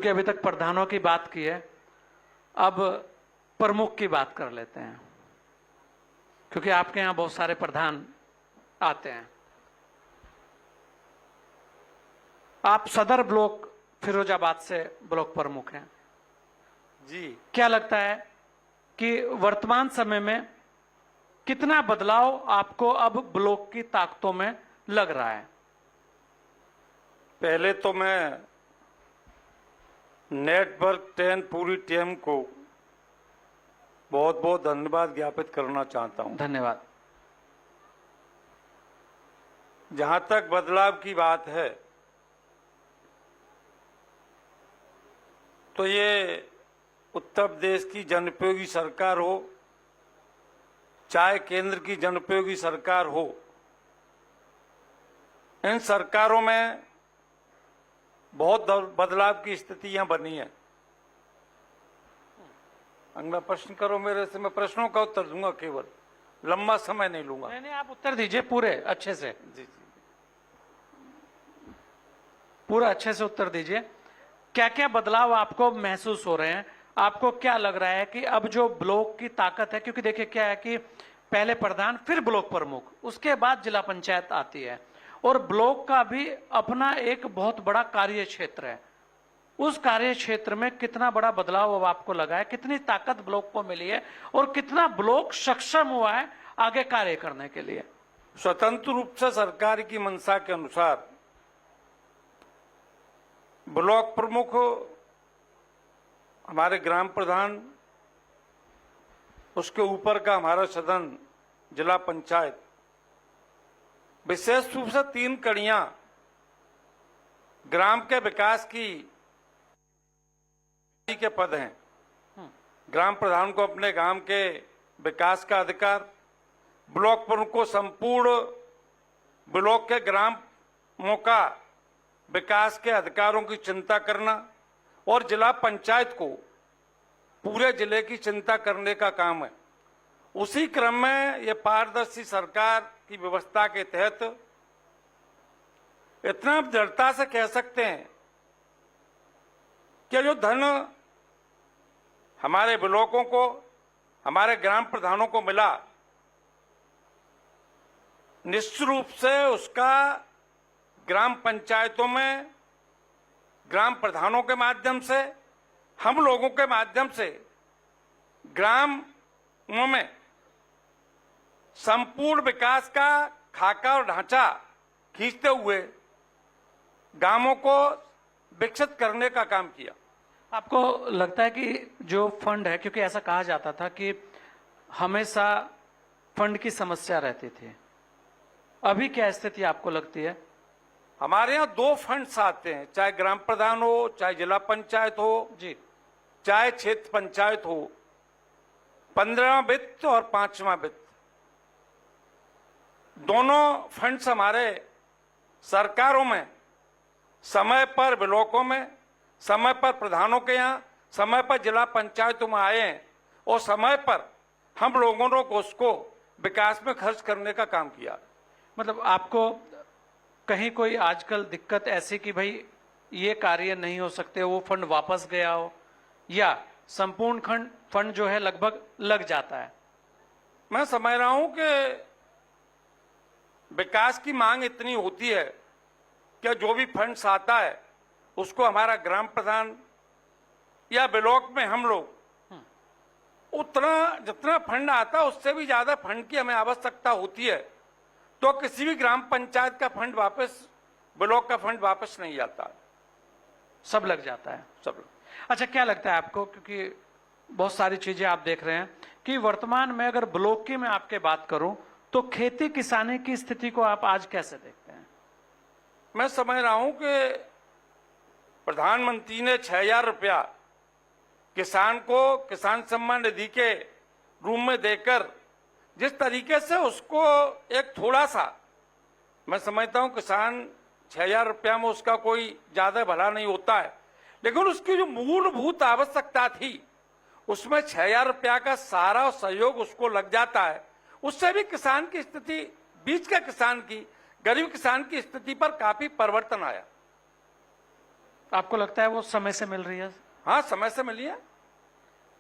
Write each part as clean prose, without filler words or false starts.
क्योंकि अभी तक प्रधानों की बात की है, अब प्रमुख की बात कर लेते हैं, क्योंकि आपके यहां बहुत सारे प्रधान आते हैं। आप सदर ब्लॉक फिरोजाबाद से ब्लॉक प्रमुख हैं जी। क्या लगता है कि वर्तमान समय में कितना बदलाव आपको अब ब्लॉक की ताकतों में लग रहा है? पहले तो मैं नेटवर्क 10 पूरी टीम को बहुत बहुत धन्यवाद ज्ञापित करना चाहता हूं। धन्यवाद। जहां तक बदलाव की बात है तो ये उत्तर प्रदेश की जनउपयोगी सरकार हो, चाहे केंद्र की जनउपयोगी सरकार हो, इन सरकारों में बहुत बदलाव की स्थितियां बनी है। अगला प्रश्न करो मेरे से, मैं प्रश्नों का उत्तर दूंगा, केवल लंबा समय नहीं लूंगा। नहीं, आप उत्तर दीजिए पूरे अच्छे से। जी जी, पूरा अच्छे से उत्तर दीजिए। क्या क्या बदलाव आपको महसूस हो रहे हैं? आपको क्या लग रहा है कि अब जो ब्लॉक की ताकत है, क्योंकि देखिए क्या है कि पहले प्रधान फिर ब्लॉक प्रमुख, उसके बाद जिला पंचायत आती है, और ब्लॉक का भी अपना एक बहुत बड़ा कार्य क्षेत्र है। उस कार्य क्षेत्र में कितना बड़ा बदलाव अब आपको लगा है? कितनी ताकत ब्लॉक को मिली है और कितना ब्लॉक सक्षम हुआ है आगे कार्य करने के लिए? स्वतंत्र रूप से सरकार की मंशा के अनुसार ब्लॉक प्रमुख, हमारे ग्राम प्रधान, उसके ऊपर का हमारा सदन जिला पंचायत, विशेष रूप से 3 कड़ियां ग्राम के विकास की के पद हैं। ग्राम प्रधान को अपने गांव के विकास का अधिकार, ब्लॉक प्रमुख को संपूर्ण ब्लॉक के ग्रामों का विकास के अधिकारों की चिंता करना, और जिला पंचायत को पूरे जिले की चिंता करने का काम है। उसी क्रम में ये पारदर्शी सरकार की व्यवस्था के तहत इतना दृढ़ता से कह सकते हैं कि जो धन हमारे ब्लॉकों को, हमारे ग्राम प्रधानों को मिला, निश्चित रूप से उसका ग्राम पंचायतों में ग्राम प्रधानों के माध्यम से, हम लोगों के माध्यम से ग्रामों में संपूर्ण विकास का खाका और ढांचा खींचते हुए गांवों को विकसित करने का काम किया। आपको लगता है कि जो फंड है, क्योंकि ऐसा कहा जाता था कि हमेशा फंड की समस्या रहती थी, अभी क्या स्थिति आपको लगती है? हमारे यहाँ 2 फंड्स आते हैं, चाहे ग्राम प्रधान हो, चाहे जिला पंचायत हो जी, चाहे क्षेत्र पंचायत हो। 15वां वित्त और 5वां वित्त, दोनों फंड्स हमारे सरकारों में समय पर ब्लॉकों में, समय पर प्रधानों के यहाँ, समय पर जिला पंचायतों में आए हैं, और समय पर हम लोगों ने उसको विकास में खर्च करने का काम किया। मतलब आपको कहीं कोई आजकल दिक्कत ऐसी कि भाई ये कार्य नहीं हो सकते, वो फंड वापस गया हो, या संपूर्ण फंड जो है लगभग लग जाता है? मैं समझ रहा हूं कि विकास की मांग इतनी होती है कि जो भी फंड्स आता है उसको हमारा ग्राम प्रधान या ब्लॉक में हम लोग उतना, जितना फंड आता है उससे भी ज्यादा फंड की हमें आवश्यकता होती है, तो किसी भी ग्राम पंचायत का फंड वापस, ब्लॉक का फंड वापस नहीं आता, सब लग जाता है। सब। अच्छा, क्या लगता है आपको, क्योंकि बहुत सारी चीजें आप देख रहे हैं कि वर्तमान में अगर ब्लॉक की मैं आपके बात करूं तो खेती किसानी की स्थिति को आप आज कैसे देखते हैं? मैं समझ रहा हूं कि प्रधानमंत्री ने 6,000 रुपया किसान को किसान सम्मान निधि के रूप में देकर, जिस तरीके से उसको एक थोड़ा सा, मैं समझता हूं किसान 6,000 रुपया में उसका कोई ज्यादा भला नहीं होता है, लेकिन उसकी जो मूलभूत आवश्यकता थी उसमें 6,000 रुपया का सारा सहयोग उसको लग जाता है। उससे भी किसान की स्थिति, बीच के किसान की, गरीब किसान की स्थिति पर काफी परिवर्तन आया। आपको लगता है वो समय से मिल रही है? हाँ, समय से मिली है।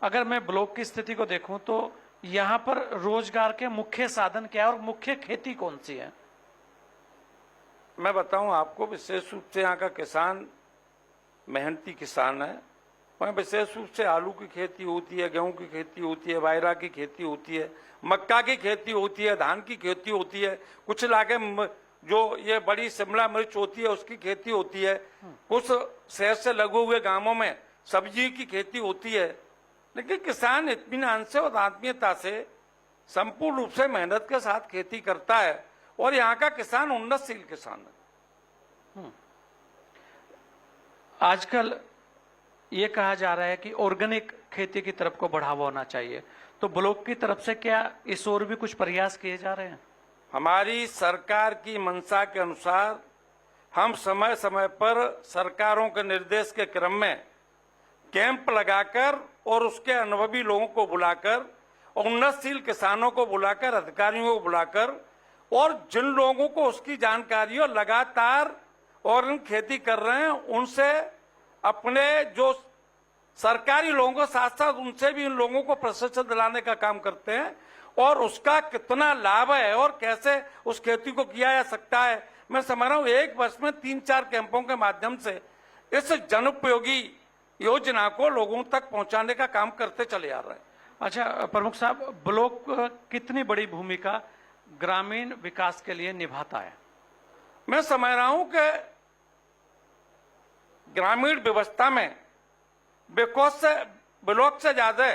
अगर मैं ब्लॉक की स्थिति को देखूं तो यहाँ पर रोजगार के मुख्य साधन क्या है और मुख्य खेती कौन सी है? मैं बताऊं आपको, विशेष रूप से यहाँ का किसान मेहनती किसान है। वहाँ विशेष रूप से आलू की खेती होती है, गेहूं की खेती होती है, बाजरा की खेती होती है, मक्का की खेती होती है, धान की खेती होती है, कुछ इलाके जो ये बड़ी शिमला मिर्च होती है उसकी खेती होती है, कुछ शहर से लगे हुए गांवों में सब्जी की खेती होती है। लेकिन किसान इत्मीनान से और आत्मीयता से संपूर्ण रूप से मेहनत के साथ खेती करता है और यहाँ का किसान उन्नतशील किसान है। आजकल ये कहा जा रहा है कि ऑर्गेनिक खेती की तरफ को बढ़ावा होना चाहिए, तो ब्लॉक की तरफ से क्या इस ओर भी कुछ प्रयास किए जा रहे हैं? हमारी सरकार की मंशा के अनुसार हम समय समय पर सरकारों के निर्देश के क्रम में कैंप लगाकर और उसके अनुभवी लोगों को बुलाकर, उन्नतशील किसानों को बुलाकर, अधिकारियों को बुलाकर, और जिन लोगों को उसकी जानकारी हो लगातार और खेती कर रहे हैं उनसे अपने जो सरकारी लोगों के साथ साथ उनसे भी इन लोगों को प्रशिक्षण दिलाने का काम करते हैं और उसका कितना लाभ है और कैसे उस खेती को किया जा सकता है। मैं समझ रहा हूं एक वर्ष में 3-4 कैंपों के माध्यम से इस जनोपयोगी योजना को लोगों तक पहुंचाने का काम करते चले आ रहे हैं। अच्छा प्रमुख साहब, ब्लॉक कितनी बड़ी भूमिका ग्रामीण विकास के लिए निभाता है? मैं समझ रहा हूं कि ग्रामीण व्यवस्था में ब्लॉक से ज्यादा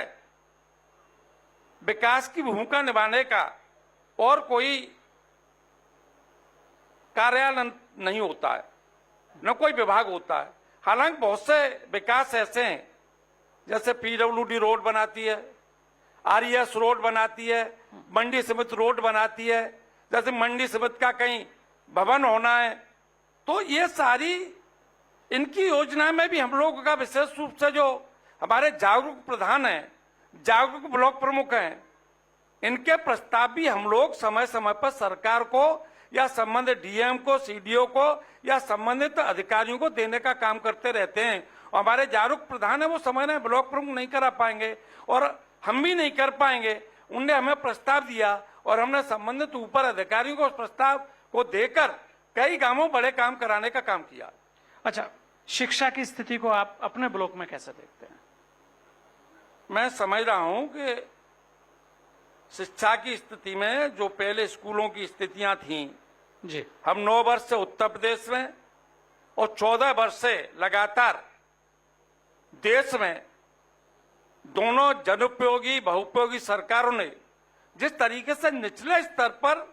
विकास की भूमिका निभाने का और कोई कार्यालय नहीं होता है, न कोई विभाग होता है। हालांकि बहुत से विकास ऐसे हैं, जैसे पीडब्ल्यूडी रोड बनाती है, आरईएस रोड बनाती है, मंडी समिति रोड बनाती है, जैसे मंडी समिति का कहीं भवन होना है, तो ये सारी इनकी योजना में भी हम लोगों का विशेष रूप से जो हमारे जागरूक प्रधान हैं, जागरूक ब्लॉक प्रमुख हैं, इनके प्रस्ताव भी हम लोग समय समय पर सरकार को या संबंधित डीएम को, सीडीओ को या संबंधित अधिकारियों को देने का काम करते रहते हैं। और हमारे जागरूक प्रधान है वो समझ रहे हैं ब्लॉक प्रमुख नहीं करा पाएंगे और हम भी नहीं कर पाएंगे। उनने हमें प्रस्ताव दिया और हमने संबंधित ऊपर अधिकारियों को उस प्रस्ताव को देकर कई गांवों बड़े काम कराने का काम किया। अच्छा, शिक्षा की स्थिति को आप अपने ब्लॉक में कैसे देखते हैं? मैं समझ रहा हूं कि शिक्षा की स्थिति में जो पहले स्कूलों की स्थितियां थीं, जी, हम 9 वर्ष से उत्तर प्रदेश में और 14 वर्ष से लगातार देश में दोनों जनोपयोगी बहुपयोगी सरकारों ने जिस तरीके से निचले स्तर पर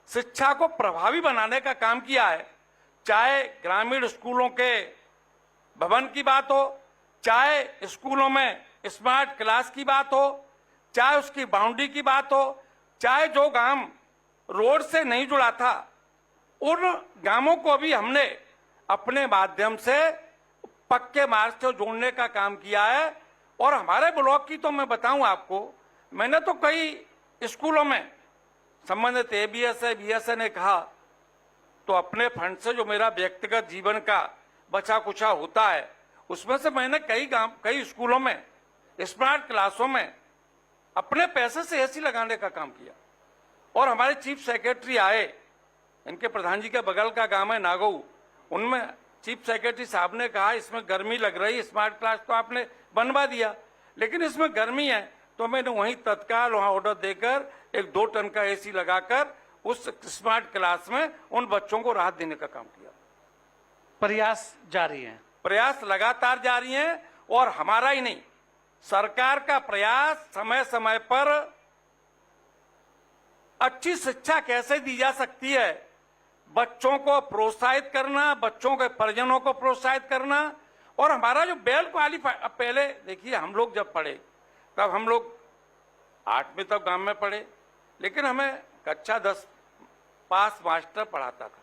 शिक्षा को प्रभावी बनाने का काम किया है, चाहे ग्रामीण स्कूलों के भवन की बात हो, चाहे स्कूलों में स्मार्ट क्लास की बात हो, चाहे उसकी बाउंड्री की बात हो, चाहे जो गांव रोड से नहीं जुड़ा था उन गांवों को भी हमने अपने माध्यम से पक्के मार्ग से जोड़ने का काम किया है। और हमारे ब्लॉक की तो मैं बताऊं आपको, मैंने तो कई स्कूलों में संबंधित एबीएस है, बीएसए ने कहा तो अपने फंड से जो मेरा व्यक्तिगत जीवन का बचा कुचा होता है उसमें से मैंने कई स्कूलों में स्मार्ट क्लासों में अपने पैसे से एसी लगाने का काम किया। और हमारे चीफ सेक्रेटरी आए, इनके प्रधान जी के बगल का गांव है नागऊ, उनमें चीफ सेक्रेटरी साहब ने कहा इसमें गर्मी लग रही, स्मार्ट क्लास तो आपने बनवा दिया लेकिन इसमें गर्मी है, तो मैंने वहीं तत्काल वहां ऑर्डर देकर 1-2 टन का एसी लगाकर उस स्मार्ट क्लास में उन बच्चों को राहत देने का काम किया। प्रयास जारी है, प्रयास लगातार जारी हैं और हमारा ही नहीं, सरकार का प्रयास समय समय पर अच्छी शिक्षा कैसे दी जा सकती है, बच्चों को प्रोत्साहित करना, बच्चों के परिजनों को प्रोत्साहित करना। और हमारा जो वेल क्वालिफाइड, अब पहले देखिए हम लोग जब पढ़े तब हम लोग 8वीं तक गांव में पढ़े, लेकिन हमें कक्षा 10 पास मास्टर पढ़ाता था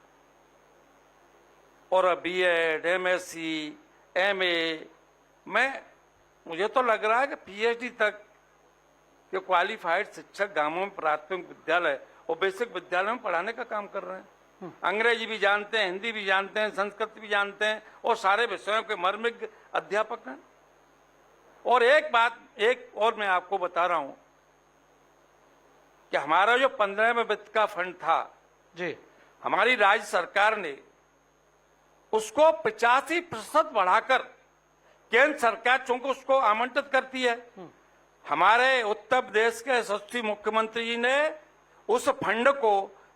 और बीएड, एमएससी, एमए में मुझे तो लग रहा है कि पीएचडी तक के क्वालिफाइड शिक्षक गांवों में प्राथमिक विद्यालय और बेसिक विद्यालय में पढ़ाने का काम कर रहे हैं। अंग्रेजी भी जानते हैं, हिंदी भी जानते हैं, संस्कृत भी जानते हैं और सारे विषयों के मर्मिज्ञ अध्यापक हैं। और एक और मैं आपको बता रहा हूं कि हमारा जो 15वें वित्त का फंड था, जी, हमारी राज्य सरकार ने उसको 85% बढ़ाकर केंद्र सरकार चूंकि उसको आमंत्रित करती है, हमारे उत्तर प्रदेश के यशस्वी मुख्यमंत्री जी ने उस फंड को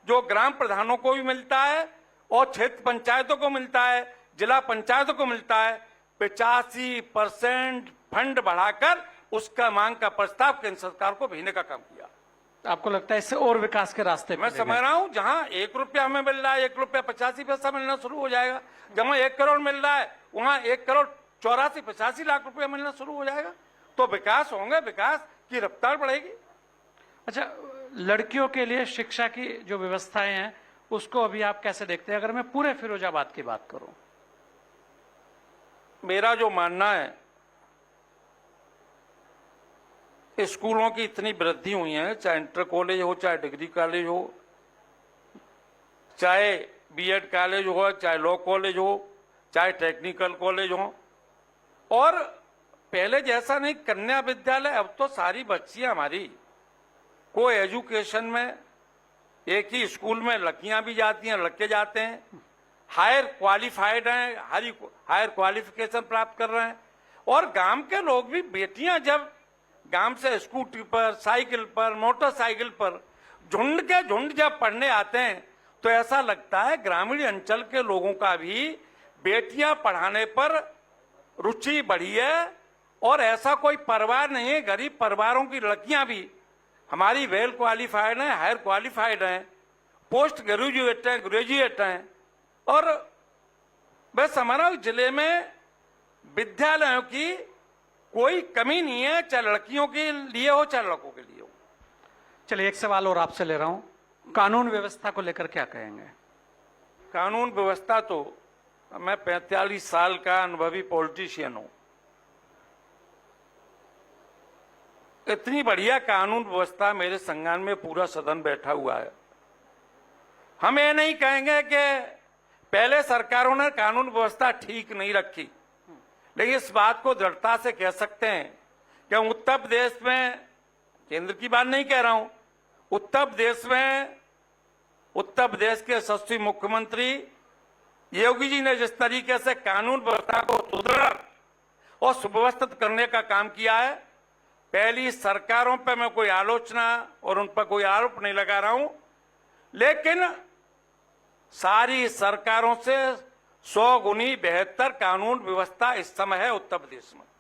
जो ग्राम प्रधानों को भी मिलता है और क्षेत्र पंचायतों को मिलता है, जिला पंचायतों को मिलता है, 85% फंड बढ़ाकर उसका मांग का प्रस्ताव केंद्र सरकार को भेजने का काम किया। आपको लगता है इससे और विकास के रास्ते मैं खुलेंगे? समझ रहा हूं जहां 1 रुपया हमें मिल रहा है, 1 रुपया 85 पैसा मिलना शुरू हो जाएगा। जहां 1 करोड़ मिल रहा है वहां 1 करोड़ 84-85 लाख रुपया मिलना शुरू हो जाएगा, तो विकास होंगे, विकास की रफ्तार बढ़ेगी। अच्छा, लड़कियों के लिए शिक्षा की जो व्यवस्थाएं हैं उसको अभी आप कैसे देखते हैं, अगर मैं पूरे फिरोजाबाद की बात करूं? मेरा जो मानना है, स्कूलों की इतनी वृद्धि हुई है, चाहे इंटर कॉलेज हो, चाहे डिग्री कॉलेज हो, चाहे बीएड कॉलेज हो, चाहे लॉ कॉलेज हो, चाहे टेक्निकल कॉलेज हो, और पहले जैसा नहीं कन्या विद्यालय, अब तो सारी बच्चियां हमारी को एजुकेशन में एक ही स्कूल में लड़कियां भी जाती हैं, लड़के जाते हैं, हायर क्वालिफाइड हैं, हायर क्वालिफिकेशन प्राप्त कर रहे हैं। और गांव के लोग भी, बेटियां जब गांव से स्कूटी पर, साइकिल पर, मोटरसाइकिल पर झुंड के झुंड जब पढ़ने आते हैं तो ऐसा लगता है ग्रामीण अंचल के लोगों का भी बेटियां पढ़ाने पर रुचि बढ़ी है। और ऐसा कोई परिवार नहीं है, गरीब परिवारों की लड़कियां भी हमारी वेल क्वालिफाइड हैं, हायर क्वालिफाइड हैं, पोस्ट ग्रेजुएट हैं, ग्रेजुएट हैं। और मैं समझ रहा हूं जिले में विद्यालयों की कोई कमी नहीं है, चाहे लड़कियों के लिए हो चाहे लड़कों के लिए हो। चलिए, एक सवाल और आपसे ले रहा हूं, कानून व्यवस्था को लेकर क्या कहेंगे? कानून व्यवस्था तो, मैं 45 साल का अनुभवी पॉलिटिशियन हूं, इतनी बढ़िया कानून व्यवस्था मेरे संज्ञान में पूरा सदन बैठा हुआ है। हम ये नहीं कहेंगे कि पहले सरकारों ने कानून व्यवस्था ठीक नहीं रखी, लेकिन इस बात को दृढ़ता से कह सकते हैं कि उत्तर प्रदेश में, केंद्र की बात नहीं कह रहा हूं, उत्तर प्रदेश में उत्तर प्रदेश के यशस्वी मुख्यमंत्री योगी जी ने जिस तरीके से कानून व्यवस्था को सुदृढ़ और सुव्यवस्थित करने का काम किया है, पहली सरकारों पर मैं कोई आलोचना और उन पर कोई आरोप नहीं लगा रहा हूं, लेकिन सारी सरकारों से 100 गुनी बेहतर कानून व्यवस्था इस समय है उत्तर प्रदेश में।